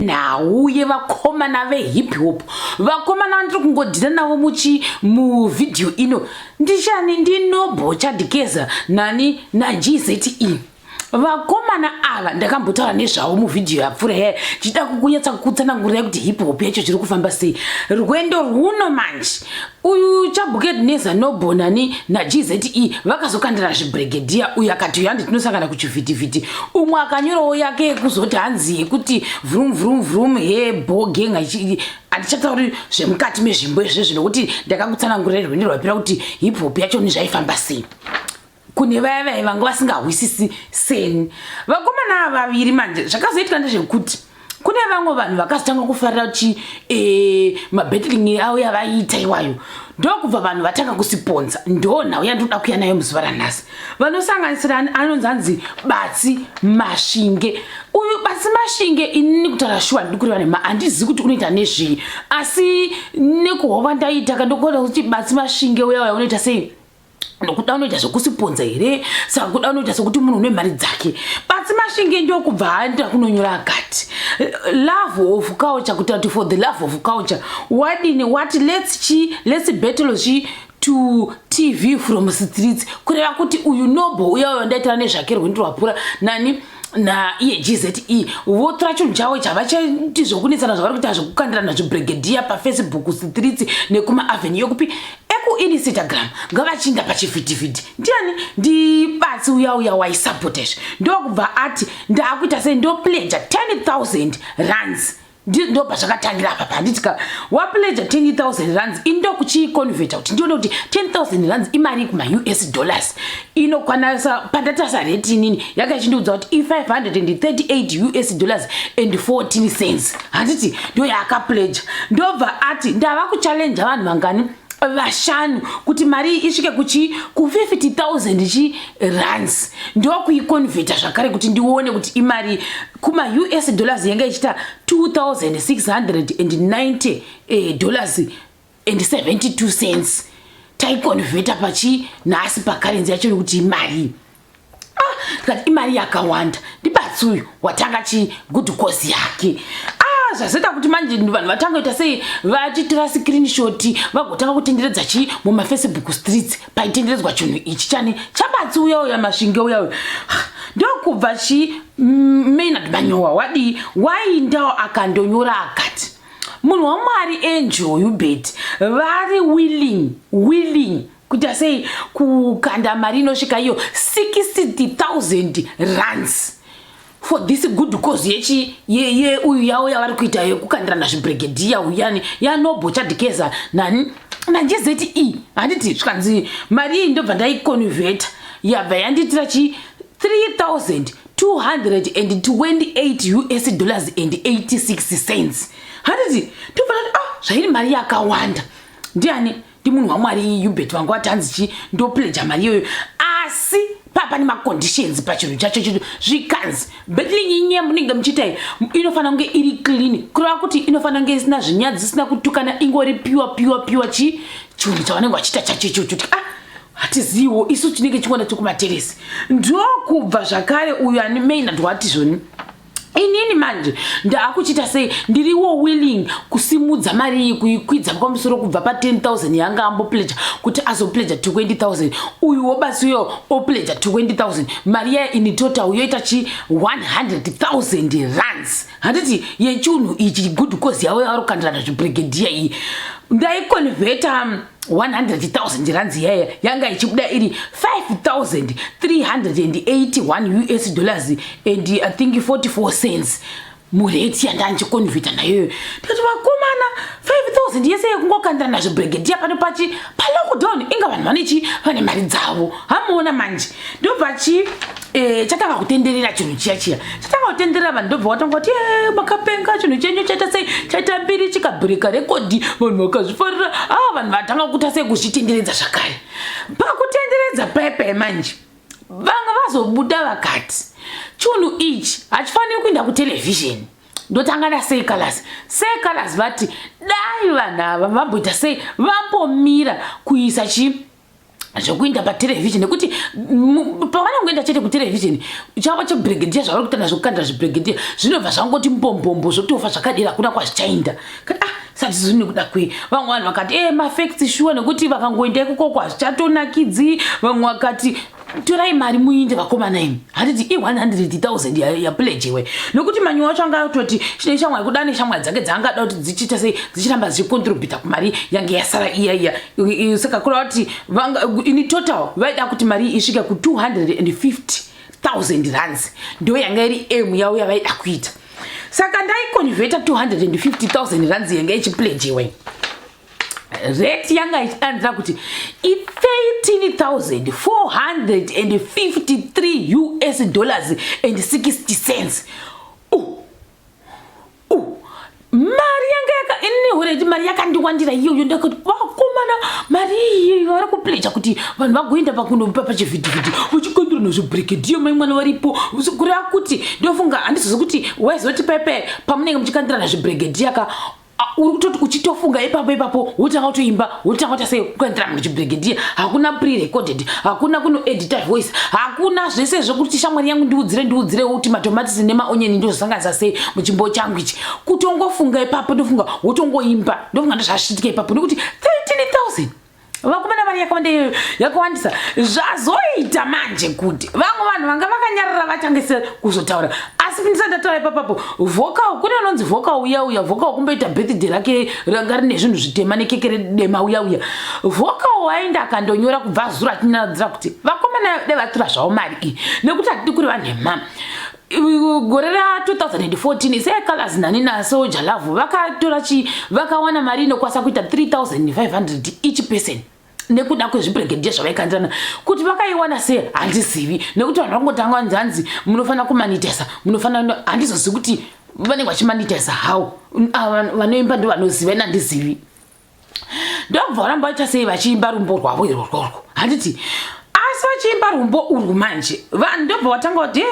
nauye vakomana vehip hop vakomana vandiri kungodhira navo muvidhiyo ino ndishani ndinobo chadikeza nani naGZE. Vakomana ava ndakambotaura nezvavo muvidhiyo yapfuura yaya chida kukunyatsa kutsanangurira kuti hip hop yacho zviri kufamba sei. Rwendo rwuno manje uyu Chabukadneza Nobo nani naGZE vakazokandira zvibrigadier uyu akati yandi tinosangana kuchivhitivhiti umwe akanyorawo yake yekuzoti hanzi kuti vrum vrum vrum he bogang handichatauri zvemukati mezvimbo izvezvi nokuti ndakakutsanangurira rwendo rwapera kuti hip hop yacho nezvaifamba sei kune vaya vanga vasingahwisisi seni. Vakomana vaviri manje zvakazoitika ndezvekuti kune vamwe vanhu vakazotanga kufarira kuti mabattling avo yavaita iwayo ndokubva vanhu vatanga kusiponza ndonhau yandoda kuya nayo muzuva ranhasi vanosanganisira anonzi hanzi Batsi Mashinge. Uyu Batsi Mashinge inini kutaura shuwa ndiri kureva nema handizivi kuti unoita nezvei asi nekuhova ndaita kandokuona kuti Batsi Mashinge uya unoita sei nokuda unoita zvekusiponza here saka kuda unoita sokuti munhu une mari dzake. Batsi Mashinge ndio kubva aenda kunonyora akati love of culture kuti for the love of culture wadini what let's battle to TV from streets kureva kuti uyu Nobo uya ndaitira nezvake rwendo rwapfuura nani na GZE votora chinhu chavo chavachaiti zvokunetsana zvavari kuita zvokukandira nazvibrigadier pafacebook streets nekuma-avenue yokupi ekuinstagram ngavachinda pachivhitivhiti ndiani ndibatsi uya waisapota izvi ndokubva ati ndaakuita sei ndopledja 10,000 rands ndobva zvakatangira apa panditika wapledja 10,000 rands indokuchiconverta kuti ndione kuti 10,000 rands imari kuma-US dollars inokwanisa pandatasa rate inini yaka ichindiudza kuti i$538 US dollars and 14 cents handiti ndo yaakapledja ndobva ati ndava kuchallenja vanhu vangani vashanu kuti mari isvike ku50,000 rands ndokuiconverta zvakare kuti ndione kuti imari kuma-US dollars yanga ichita $2,690 dollars and 72 cents taiconverta nhasi pakarenzi yacho nekuti imari tikati imari yakawanda. Ndibatsi uyu watanga good cause yake zvazoita kuti manje vanhu vatanga kuita sei vachitora screenshot vagotanga kutenderedza mumafacebook streets paitenderedzwa chinhu ichi chani chabatsi uya Mashinge uya ndokubva Maynard Manyowa waindawo akandonyora akati munhu waMwari Angel Ubet vari willing kuita sei kukanda mari inosvika iyo 60,000 rands for this good cause ye uyu yavo yavari kuita yekukandira nazvibrigadier uyani yaNobo chadikeza nani naGZE handiti zvikanzi mari iyi ndobva ndaiconverta yabva yandiitira 3,228 US dollars and 86 cents handiti ndobva zvairi mari yakawanda ndiani ndimunhu waMwari Ubet vanga vati hanzi ndopledja mari iyoyo asi pane maconditions pachinhu chacho chitu zvikanzi battling inyaya munenge muchiita inofanira kunge iri clean kureva kuti inofanira kunge isina zvinyadzi isina kutukana ingori pure chinhu chavanenge vachiita chacho ichocho kuti hatizivo isu tinenge chingona chekumateresi ndokubva zvakare uyu ani Maynard wati zvoni inini manje ndaakuchita sei ndiriwo willing kusimudza mari iyi kuikwidza pamusoro kubva pa10,000 yanga ambopledja kuti azopledja 20,000 uyu wobatsi uyo opledja 20,000 mari yaya in total yoita 100,000 rands handiti yechinhu ichi good cause yavo yavari kukandira nazvibrigadier iyi ndaiconverta 100,000 rands yaya yanga ichibuda iri 5,381 US dollars and I think 44 cents murate yandanchiconverta nayoyo ndikati vakomana 5,000 yese yekungokandira nazvibrigadier pano palockdown inga vanhu vane mari dzavo hamuona manje ndobva chatanga kutenderera chinhu chiya chatanga kutenderera vanhu ndobva watanga kuti makapenga chinhu chenyu chaita sei chaita mbiri chikabhirika rekodhi vanhu vakazvifarira vanhu vatanga kuita sei kuzvitenderedza zvakare pakutenderedza paipai manje vanga vazobuda vakati chinhu ichi hachifaniri kuenda kutelevhizheni ndotanga naSeicolors vati dai vanhu ava vamboita sei vambomira kuisa zvokuinda patelevision nekuti pavanongoenda chete kutelevision chavo chebrigadier zvavari kutanda zvokukandira zvibrigadier zvinobva zvangoti mbombombo zvotofa zvakadira kuna kwazvichaenda kati sati zvini kuda kwei vamwe vanhu vakati mafacts sure nekuti vakangoenda ikoko kwazvichatonakidzi vamwe vakati torai mari muinde vakomana imi handiti 100,000 yapledgewe nokuti manyu wacho anga atoti chine shamwari kuda neshamwari dzake dzaangada kuti dzichiita sei dzichiramba dzichicontributa kumari yange yasara iya saka kureva kuti in total vaida kuti mari isvike ku 250,000 rands ndo yanga iri aim yavo yavaida kuita saka ndaiconverta 250,000 rands yanga ichipledgewe rate yanga ichianzira kuti $13,453 US$60. Mari yanga inehureti mari yakandiwandira iyoyo ndakati vakomana mari iyi vari kupledge kuti vanhu vagoenda pakunopa pachivhidhivhidhi uchikondira nezvibrigadier maimwana varipo kureva kuti ndofunga handizozi kuti waizoti pepe pamunenge muchikandirana zvibrigadier ka uri kutoti uchitofunga ipapo wotanga kutoimba wotanga kuita sei kukandira muchibrigadier hakuna pre-recorded hakuna kunoedita voice hakuna zvese zvokuti shamwari yangu ndiudzire kuti matomatisi nemaonyeni ndozvisanganisa sei muchimbo changu ichi kutongofunga ipapo ndofunga wotongoimba ndofunga ndozvasvitika ipapo nekuti 13,000 vakomana mari yakawandisa zvazoita manje kuti vamwe vanhu vanga vakanyarara vachangese kuzotaura asi ndisandataura ipapapo vocal kune anonzi vocal uya vocal kumboita birthday rake ranga rine zvinhu zvitema nekeke redema uya vocal waenda akandonyora kubva zura achinadzira kuti vakomana devatura zvavo mari iyi nekuti hatidi kuri vanhema gore ra2014 secolors nani nasoldier love vakawana mari inokwanisa kuita 3,500 each person nekuda kwezvibrigadier zvavaikandirana kuti vakaiwana sei handizivi nekuti vanhu vangotanga nzanzi munofanira kumanitesa munofanira handizozivi kuti vanenge vachimanitesa how vanoimba ndo vanoziva nandizivi ndobva varamba vaita sei vachiimba rumbo rwavo irworwo handiti asi vachiimba rumbo urwu manje vanhu ndobva vatanga kuti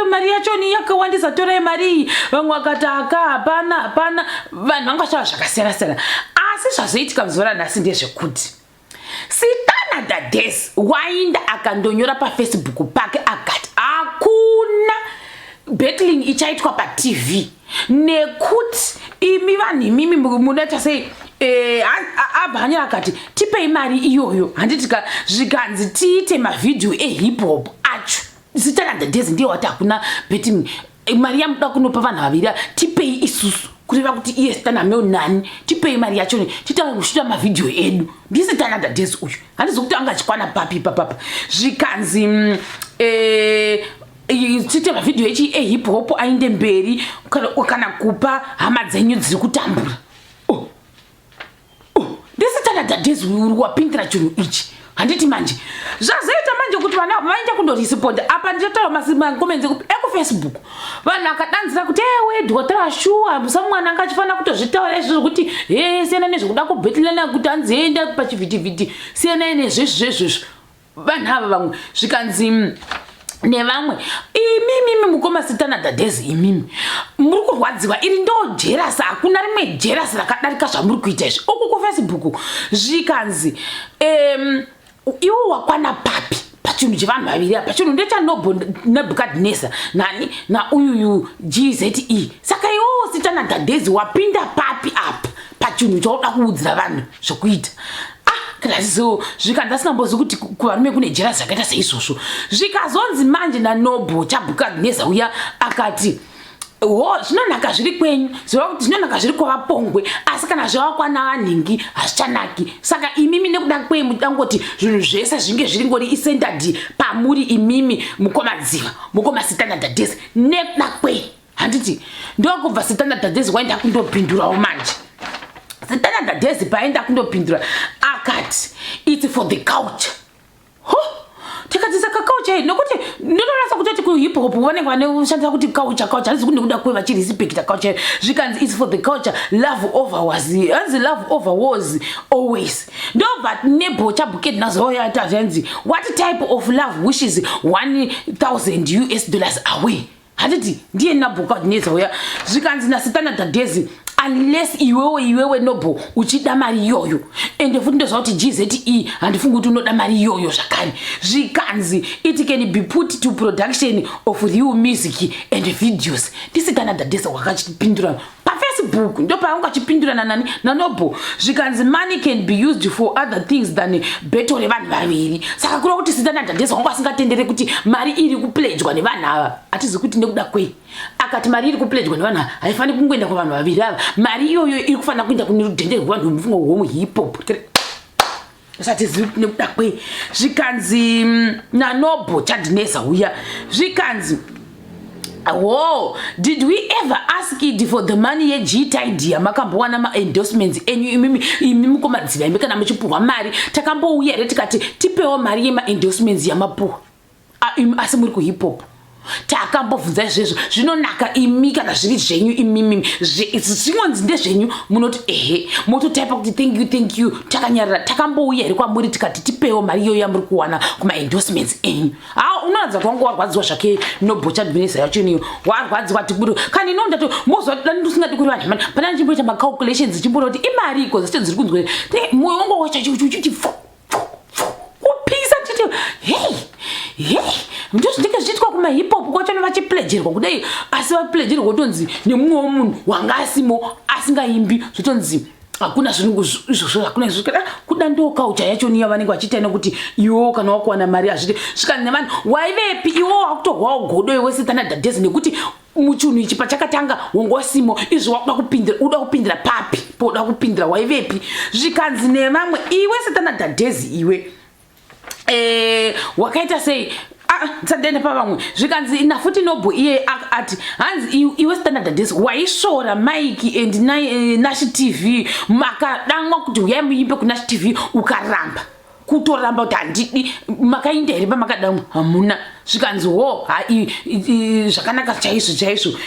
mari yachoni yakawandisa torai mari vamwe vakati hapana vanhu vangashava zvakasiyana-siyana asi zvazoitika muzuva ranhasi ndezvekuti Sitana Days wainda akandonyora paFacebook pake akati hakuna battling ichaitwa paTV nekuti imi vanhu imimi munoita sei abhanyira akati tipei mari iyoyo handitika zvikanzi tiite mavidhiyo ehip hop acho Sitana Days ndiye wati hakuna betting mari yamuda kunopa vanhu vaviri tipei isusu kureva kuti iye Sitana nani tipei mari yacho titanga kushuta mavidhiyo edu ndisitana Days uyu handizokuti angachikwana papi papapa zvikanzi tite mavidhiyo echi ehip hop ainde mberi kana kupa hama dzenyu dziri kutambura ndisitana Days uri wapindira chinhu ichi handiti manje zvazoita manje kuti vana vaenda kundorisponda apa ndichataura makomenzi ekufacebook vanhu akadanzira kuti wedhotora shuwa musamwana angachifanira kutozvitaura izvozvo kuti siyana nezvekuda kubhetilana kuti anzienda pachivhitivhiti siyana nezvezvezvezvo vanhu ava vamwe zvikanzi nevamwe imimi mukoma Sitana Days imimi muri kurwadziwa iri ndo jerasi hakuna rimwe jerasi rakadarika zvamuri kuita izvi uku kufacebook zvikanzi iwo wakwana papi pachinhu chevanhu vaviri apa chinhu ndechaNebukadnezar nani nauyu GZE saka iwowo Sitana Days wapinda papi apa pachinhu chauda kuudzira vanhu zvokuita so zvikandasingambozvi kuti kuvarume kune jerasi zvakaita seizvozvo zvikazonzi manje naNebukadnezar uya akati zvinonaka zviri kwenyu zvinonaka zviri kwavapongwe asi kana zvavakwana vanhingi hazvichanaki saka imimi nekuda kwei mudangoti zvinhu zvese zvinge zviri ngori isendadi pamuri imimi mukomadziva mukoma Sitana Days nekuda kwei handiti ndokubva Sitana Days waenda kundopindurawo manje Sitana Days paenda kundopindura akati it's for the culture tikati saka culture nokuti ndinonasa kutoti kuhip hop vanenge vanoshandisa kuti culture handisi kuti nekuda kweva chirespecta culture zvikanzi it's for the culture love over wars always ndobva nebhocha bucket nazo yata zvenzi what type of love wishes $1,000 away handiti ndiye Nebukadnezar uya zvikanzi naSitana Days unless iwewe nobo uchida mari yoyo. Ende futi ndoziva kuti GZE handifungi kuti unoda mari yoyo zvakare. Zvikanzi it can be put to production of real music and videos. Tisikana dadesa wakachipindura Facebook ndo paungachipindura nani nanobo. Zvikanzi money can be used for other things than beto revanhu vaviri. Saka kuri kuti sidana dadesa wanga asingatendere kuti mari iri kupledgwa nevanhu ava. Atizi kuti nekuda kwei. Akati mari iri kupledgwa nevanhu haifani kungoenda kuvanhu vaviri ava. Mari iyoyo iri kufanira kuenda kune rudende rwevanhu mufungo hwomu hip hop. Satizi nekuda kwei. Zvikanzi nanobo chadinesa uya. Zvikanzi whoa, did we ever ask it for the money ye GZE makambowana ma endorsements enyu imimi mukomadziva imbe kana muchipuhwa mari takambouya here tikati tipewo mari ye ma endorsements yamapuhwa asi muri ku hip hop takambobvunza izvezvo zvinonaka imi kana zviri zvenyu imimi zvinonzi ndezvenyu munoti ehe mototaipa kuti thank you takanyarara takambouya here kwamuri tikati tipewo mari iyoyo yamuri kuwana kuma endorsements enyu unoratidza kuti wanga warwadziwa zvake nobocha dvinesa yacho niyo warwadziwa tikuri kani inondati mozva ndusingadi kuri vanhu pana ndichimboita macalculations chimbona kuti imari iko zvacho dziri kunzwe mwoyo wangu wacho chichi kupisa titi hey ndozvinenge zviitwa kuma hip hop kwacho vachipledgerwa kudai asi vapledgerwa kutonzi nemumwe womunhu wanga asimo asingaimbi zvotonzi hakuna zvinhu izvozvo hakuna izvozvo kuda ndo culture yacho niya vanenge vachiita nekuti iwo kana wakuwana mari azviti svikana nevanhu waivepi iwo wakutorwawo godo iwe sitana dadhezi nekuti muchunhu ichi pachakatanga wongosimo izvo wakuda kupindira uda kupindira papi poda kupindira waivepi zvikanzi nevamwe iwe sitana dadhezi iwe wakaita sei tsadenda pavamwe zvikanzi nafuti nobo iye ati hanzi iwe standard dadhesi waisvora maiki and nashi tv makadamwa kuti uyai muimbe kunashi tv ukaramba kutoramba kuti handidi makainda here pamakadamwa hamuna zvikanzi ho zvakanaka chaizvo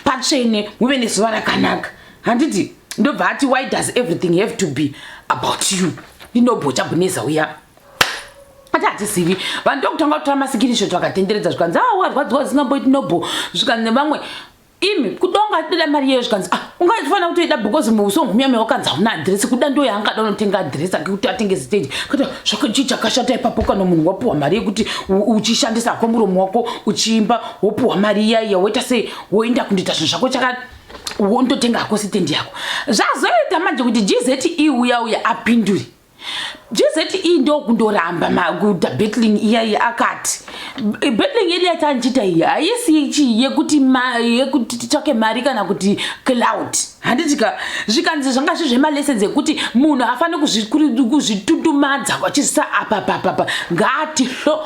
patsvene muve nezuva rakanaka handiti ndobva ati why does everything have to be about you ndinobo chabuneza uya hatisivi vanhu ndokutanga kutora masikinishoto akatenderedza zvikanzi warwadziwa zisingamboiti nobo zvikanzi nevamwe imi kudonga dida mari yeyo zvikanzi ungafanira kutoida because musongumyame wakanzi hauna adhiresi kuda ndo yaangada unotenga adhiresi akuti atenge stage kuti zvakachii chakashata ipapo kana munhu wapuhwa mari yekuti uchishandisa ko muromo wako uchiimba wopuhwa mari iyaiya woita sei woenda kundoita zvinhu zvako wondotenga hako sitendi yako zvazoita manje kuti GZE uya apindure GZE ndo kundoramba maguta battling iyaiya akati battling ili yatanchita iyi haisi ichi yekuti titsvake mari kana kuti cloud handitika zvikanzi zvanga zvezvemalessons ekuti munhu afane kuzvitutumadza achizisa apa ngaatihlo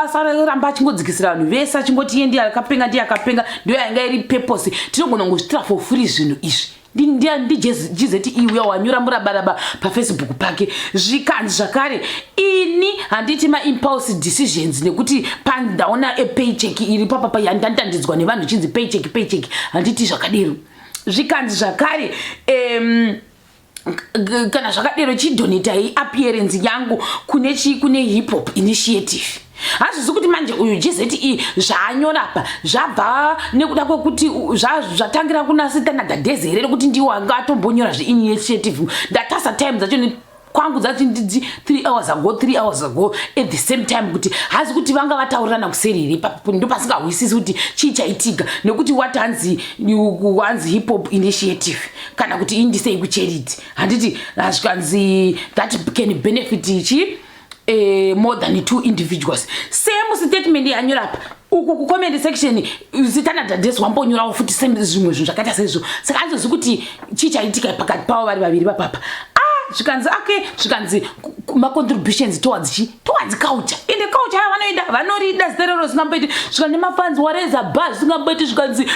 asaramba achingodzikisira vanhu vese achingoti iye ndiye akapenga ndiyo yanga iri purpose tinogona kungozvitira for free zvinhu izvi ndi GZE uya wanyura murabaraba pafacebook pake zvikanzi zvakare ini handiti impulse decisions nekuti pandaona paycheck iri papapa yandandandidzwa nevanhu chinzi paycheck handiti zvakadero zvikanzi zvakare kana zvakadero chidonata appearance yangu kune hip hop initiative hazvizi kuti manje uyu GZE zvaanyorapa zvabva nekuda kwekuti zvatangira kuna sitana dadhezi here kuti ndiwo anga atombonyora zve-initiative ndatasa time dzacho kwangu dzati ndidzi 3 hours ago at the same time kuti hazi kuti vanga vataurirana kuseri here ipapo ndo pasingahwisisi kuti chii chaitika nekuti what hanzi hip hop initiative kana kuti indisei kucharity handiti zvikanzi that can benefit ichi more than 2 individuals. Same statement yanyorapa uku ku comment section sitana dadhesi wambonyorawo futi zvimwe zvinhu zvakaita sezvo saka anzozvi kuti chichaitika pakati pavo vari vaviri papapa zvikanzi ma-contributions towards culture ende culture yavanoida vanorida ziterero zvingamboiti zvikanzi nemafanzi wareza bus zvingamboiti zvikanzi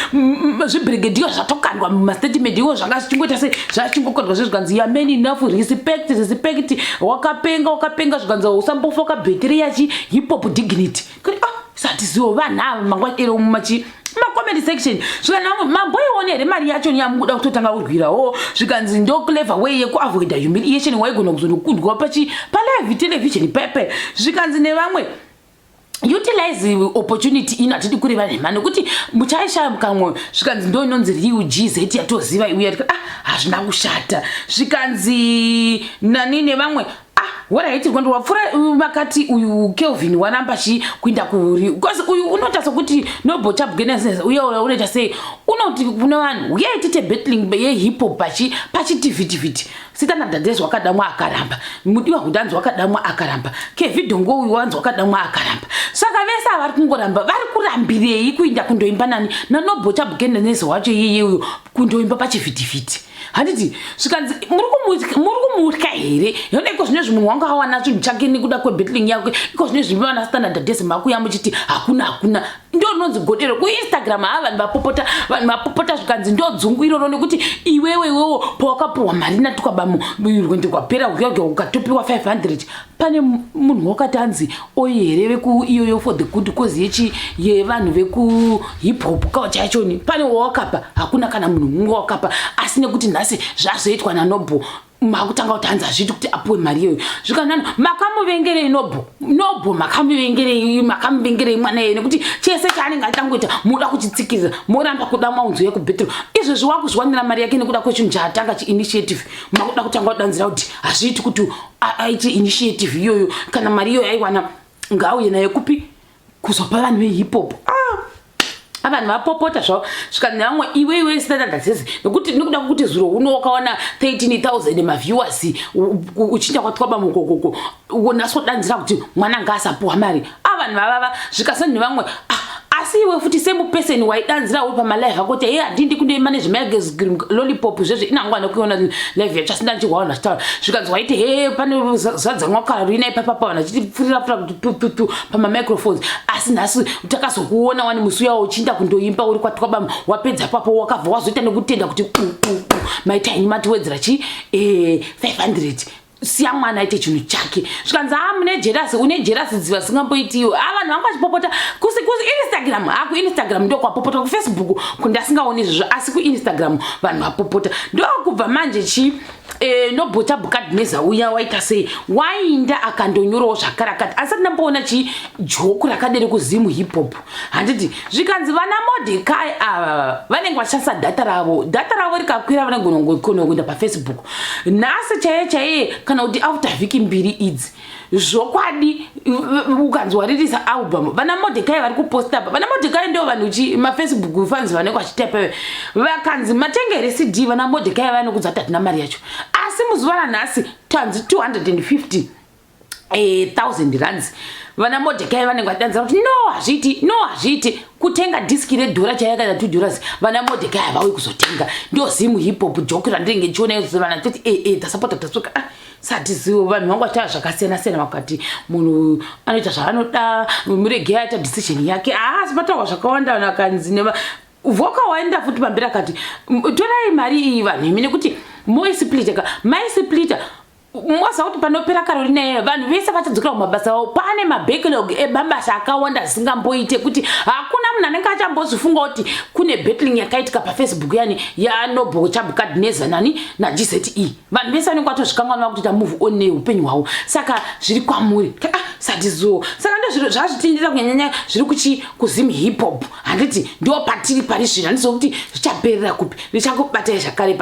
zvibhirigedhiyo zvatokandwa mumastatement iwo zvanga zvichingoita sei zvachingokandwa zvezvikanzi ya man enough respect wakapenga zvikanzi usambofoka bhetiri yachi hip hop dignity kuti satiziwo vanhu ava mangwaero ma-comment section zvikanzi mamboione here mari yacho niyamuda kutotanga kurwirawo zvikanzi ndo clever way yekuavoida humiliation waigona kuzondokundwa palive television pepe zvikanzi nevamwe utilize opportunity inatidi kuri vane mano kuti muchaisha mukamwe zvikanzi ndo inonzi riu GZE yatoziva iuya hazvina kushata zvikanzi nani nevamwe waraitirwa ndowapfura vakati uyu Kelvin waramba kuinda kuri because uyu unoita sokuti Noble Chapter uye unoita sei unoti kuna vanhu uyai tiite battling yehip hop pachitivhitivhiti sitanadhadhezi wakadamwa akaramba mudiwa hudanzi wakadamwa akaramba kevidhongo uyu wanzi wakadamwa akaramba saka vese vari kungoramba vari kurambirei kuinda kundoimba nani naNoble Chapter wacho iyeyo kundoimba pachivhitivhiti handiti zvikanzi muri kumutya here yona iko zvine zvinhu wanga awana chinhu chake nekuda kwebattling yake iko zvine zvimwana standardese makuya muchiti hakuna ndo nonzi godero kuInstagram vanhu vapopota zvikanzi ndo dzungu iroro nekuti iwewewo pawakapiwa mari natukabamo rwendo kwapera ukatopiwa 500 pane munhu wakati anzi oye vekuiyoyo for the good cause yevanhu veku hip hop culture yachoni pane wawakapa hakuna kana munhu mumwe wakapa asi nekuti nhasi zvazoitwa naNoble makutanga kuti hanzi hazviti kuti apuwe mari iyoyo zvikanani makamuvengerei Noble makamuvengerei mwana iye nekuti chese chaanenge atangoita muda kuchitsikirira moramba kuda maunzo yekubhetero izvezvi wakuzwanira mari yake nekuda kwechinhu chaatanga chiinitiative makuda kutanga kudanzira kuti hazviiti kuti aite initiative iyoyo kana mari iyoyo aiwana ngauye nayo kupi kuzopa vanhu vehip hop vanhu vapopota zvavo zvikanzi vamwe iwe standardese nekuti nekuda kuti zuro uno wakawana 13,000 maviewers uchinda kwatkaba mukokoko unasodanzira kuti mwana ngaasapuwa mari vanhu vavava zvikasani vamwe asi iwe futi semupeseni waidanzira uri pamalive ako kuti handindi kundoima nezvemagazgrim lollipop zvezve inangwana kuiona live yacho asina ndichihwaona zvitaura zvikanzi waiti pane zadzamwakara ruina ipapapa vanhu vachitipfurirapfura kuti tu pamamicrophones asi nhasi takazokuona wani musi uya uchiinda kundoimba uri kwatkabama wapedza papo wakabva wazoita nekutenda kuti maitaini matiwedzera 500 siya mwana aite chinhu chake zvikanzi mune jerasi une jerasi dziva singamboitiwo vanhu vanga vachipopota kusi Instagram Instagram ndo kwapopota kuFacebook kundasingaoni izvozvo asi kuInstagram vanhu vapopota ndokubva manje Noble Chapter uya waita sei wainda akandonyorawo zvakare akati asati ndamboona joku rakadere kuzimu hip hop handiti zvikanzi vana Mordecai ava vanenge vachishandisa data ravo rikakwira vanenge kuenda paFacebook nhasi chaiye kana kuti after vhiki mbiri idzi zvokwadi ukanzi waririsa album vana Mordecai vari kuposta apa vana Mordecai ndo vanhu maFacebook fans vanenge vachitepa vakanzi matengere CD vana Mordecai vanokudza kuti hatina mari yacho asi muzuva ranhasi tanzi 250,000 rands vana Mordecai vanenge vadanzira kuti no hazviti kutenga diski redhora chayakaita $2 vana Mordecai havauyi kuzotenga ndo zimu hip hop joke randinenge ndichiona vanhu toti tasapota tasuka satizivo vanhu vangu vachita zvakasiyana vakati munhu anoita zvaanoda murege aita decision yake asi pataurwa zvakawanda vanhu vakanzi vokawaenda futi pamberi akati torai mari iyi vanhu imi nekuti maisplita mwaza kuti panopera Carolina iyeyo vanhu vese vachadzokera kumabasa avo pane mabacklog emabasa akawanda asingamboite kuti hakuna munhu anenge achambozvifunga kuti kune battling yakaitika paFacebook yani yaNoble Chapter nani naGZE vanhu vese vanenge vatozvikanganwa kuti move on neupenyu hwavo saka zviri kwamuri satizo saka ndo zviro zvazvitindira kunyanya zviri kuzimu hip hop handiti ndo patiri pari zvino handizokuti zvichaperera kupi richakubatai zvakare